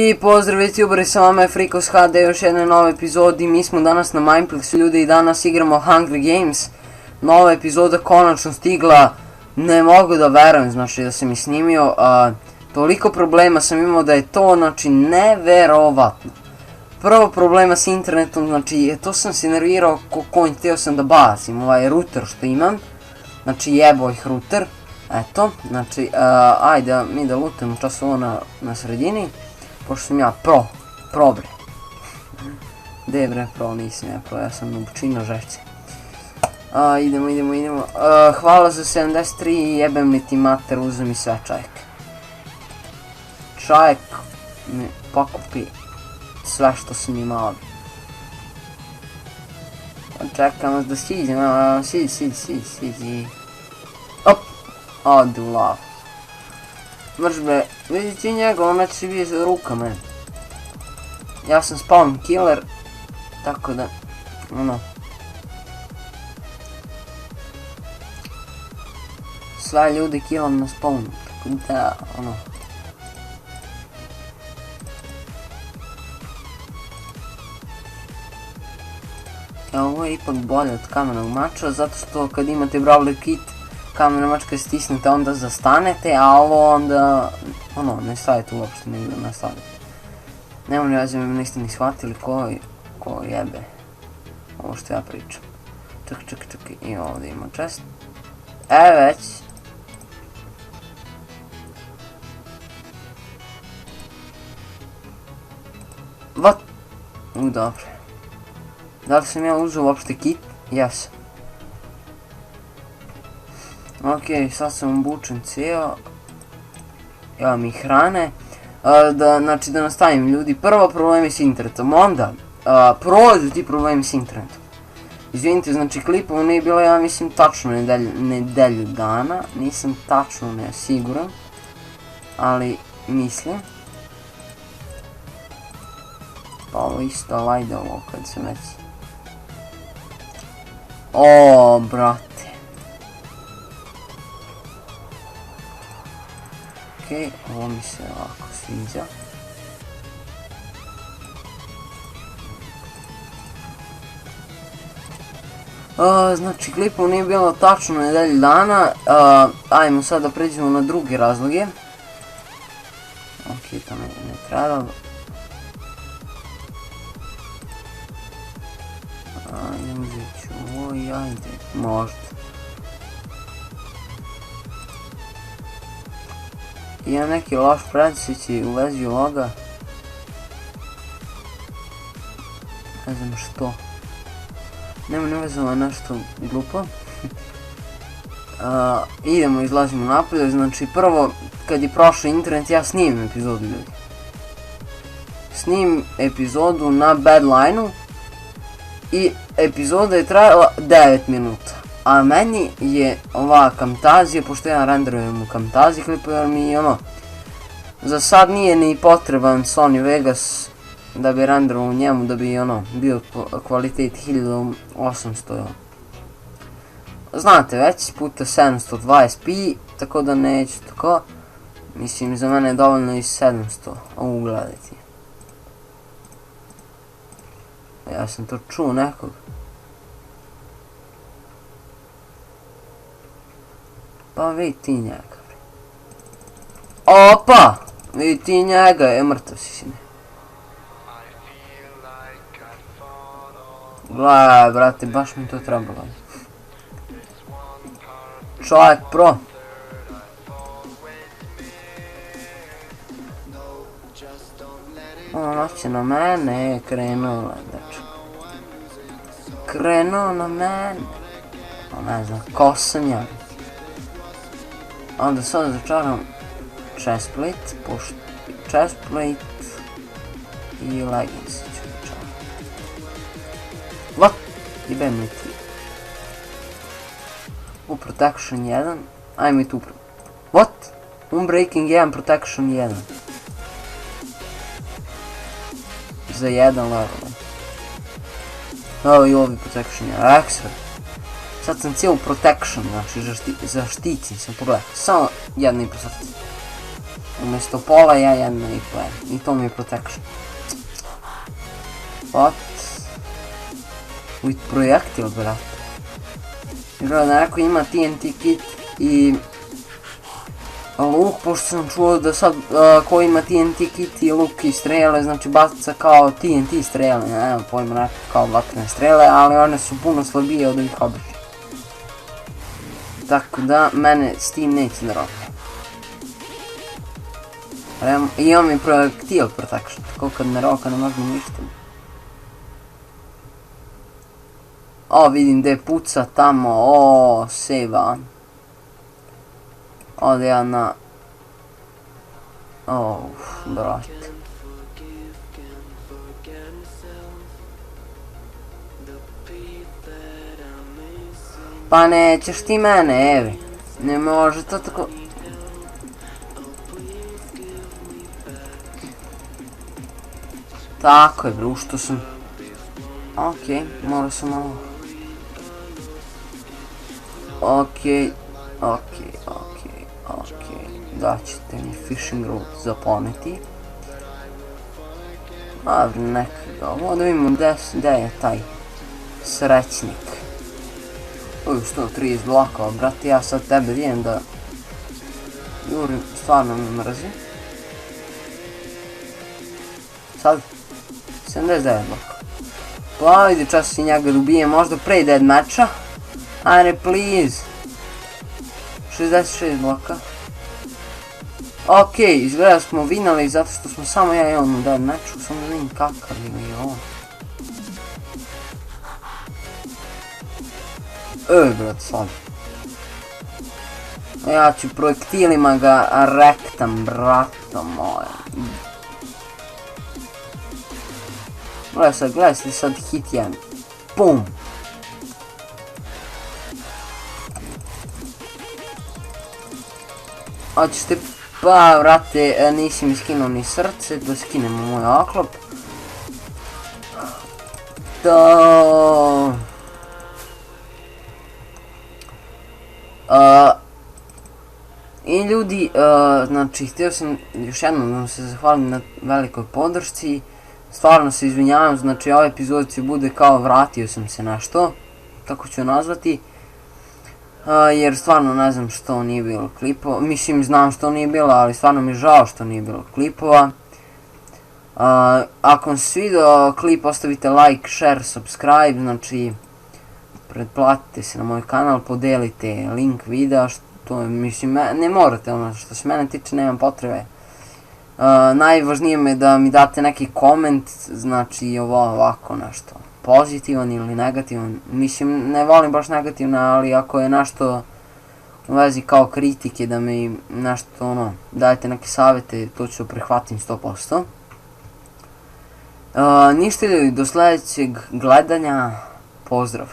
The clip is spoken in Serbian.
I pozdrav youtuberi, sa vama je Frikos HD, još jednoj nove epizodi. Mi smo danas na Mineplexu ljudi i danas igramo Hungry Games. Nova epizoda konačno stigla, ne mogu da verujem, znači da sam i snimio. Toliko problema sam imao da je to, znači, neverovatno. Prvo problema s internetom, znači, to sam se nervirao ko konj, htio sam da bacim ovaj router što imam. Znači, jebo ih router. Eto, znači, ajde mi da lutujemo čas ovo na sredini. Pošto sam ja pro bre. Gdje bre pro, nisam ja pro, ja sam nubučino žešće. Idemo. Hvala za 73 i jebem li ti mater, uzem mi sve čajek. Čajek mi pokupi sve što sam imao. Čekam vas da siđem, siđi. Op, odi u lavu. Mrš bre, vidi ti njega, on neće si bije za rukama. Ja sam spawn killer, tako da, ono. Sve ljudi killam na spawnu, tako da, ono. Ovo je ipak bolje od kamenog mača, zato što kad imate brawler kit, kamena mačka stisnete, onda zastanete, a ovo onda, ono, ne stavite uopšte, ne idem nastaviti. Nemam li razum, niste ni shvatili ko jebe ovo što ja pričam. Ček, i ovdje ima chest. Već. What? Dobro. Da li sam ja uzeo uopšte kit? Jesam. Ok, sad sam obučen cijelo. Evo mi hrane. Znači da nastavim ljudi, prvo problemi s internetom, onda prolaze ti problemi s internetom. Izvinite, znači klipova nije bilo, ja mislim, tačno nedelju dana, nisam tačno ne siguran, ali mislim. Pa ovo isto, lajde ovo kad se već. O, brate. Ok, ovo mi se ovako sviđa. Znači klipom nije bilo tačno nedelju dana. Ajmo sad da pređemo na druge razloge. Ok, to ne treba. Uzet ću ovo i ajde, možda. Imam neki loš predsjeći u vezi loga. Ne znam što. Nema vezano nešto glupo. Idemo, izlazimo napolje. Znači prvo, kad je prošao internet, ja snimim epizodu ljudi. Snimim epizodu na Badline-u. I epizoda je trajala 9 minuta. A meni je ova Camtasia, pošto ja renderujem u Camtasia klipu, jer mi ono, za sad nije ni potreban Sony Vegas da bi renderovao u njemu, da bi ono, bio kvalitet 1800. Znate već, puta 720p, tako da neću tako. Mislim, za mene je dovoljno i 700, ovo gledajte. Ja sam to čuo nekog. Pa vidi ti njega. Opa! Vidi ti njega, mrtav si sine. Gledaj, brate, baš mi to trebalo. Čovjek pro. Ono će na mene, krenuo dač. Krenuo na mene. Ne znam, ko sam ja. Onda sad začaram chestplate, pošto chestplate i leggings ću začaram. What? Jebem li ti. U protection 1, ajme tu. What? Unbreaking 1, protection 1. Za 1 level. Evo i ovi protection 1, ekstra. Sad sam cijelu protection, znači zaštićen sam, pogledaj, samo 1,5 srce. Umjesto pola ja 1,5. I to mi je protection. What? With projektil, brate. Izgleda da neko ima TNT kit i luk, pošto sam čuo da sad ko ima TNT kit i luk i strele, znači baca kao TNT strele, nema pojma, neko kao vatrene strele, ali one su puno slabije od ovih običnih. Tako da, mene s tim neće da roka. I imam i projektil protection, tako kad me roka ne možemo ništa. O, vidim gdje puca tamo, o, sejva. Ode ja na... O, brate. Pa nećeš ti mene, evi. Ne može to tako... Tako je, bro, što sam... Okej, morao sam malo... Okej, daćete mi fishing rod za poneti. Dobro, neka ovo, da vidimo gdje je taj srećnik. Uj, 130 blokova, brate, ja sad tebe vidim da jurim, stvarno me mrzi. Sad, 79 blokova. Pa ajde čas i njega da ubijem, možda pre dead matcha. Ajde, please. 66 bloka. Okej, izgleda smo vinali zato što smo samo ja i on u dead matchu, samo da vidim kakav je on. Brat, sad. Ja ću projektilima ga rektam, brato moje. Gledaj sad hit jedan. Pum! Hoćete, pa vrate, nisi mi skinuo ni srce, da skinemo moj oklop. I ljudi, znači, htio sam još jednom da vam se zahvalim na velikoj podršci. Stvarno se izvinjavam, znači ova epizoda će bude kao vratio sam se na što, tako ću nazvati. Jer stvarno ne znam što nije bilo klipova, mislim znam što nije bilo, ali stvarno mi je žao što nije bilo klipova. Ako vam se svidio klip, ostavite like, share, subscribe, znači pretplatite se na moj kanal, podelite link videa, što mislim, ne morate, ono što se mene tiče, nemam potrebe. Najvažnije mi je da mi date neki koment, znači ovako nešto pozitivan ili negativan, mislim ne volim baš negativno, ali ako je nešto u vezi kao kritike da mi nešto ono, dajte neke savjete, to ću prihvatim 100%. Ništa ljudi, do sljedećeg gledanja, pozdrav.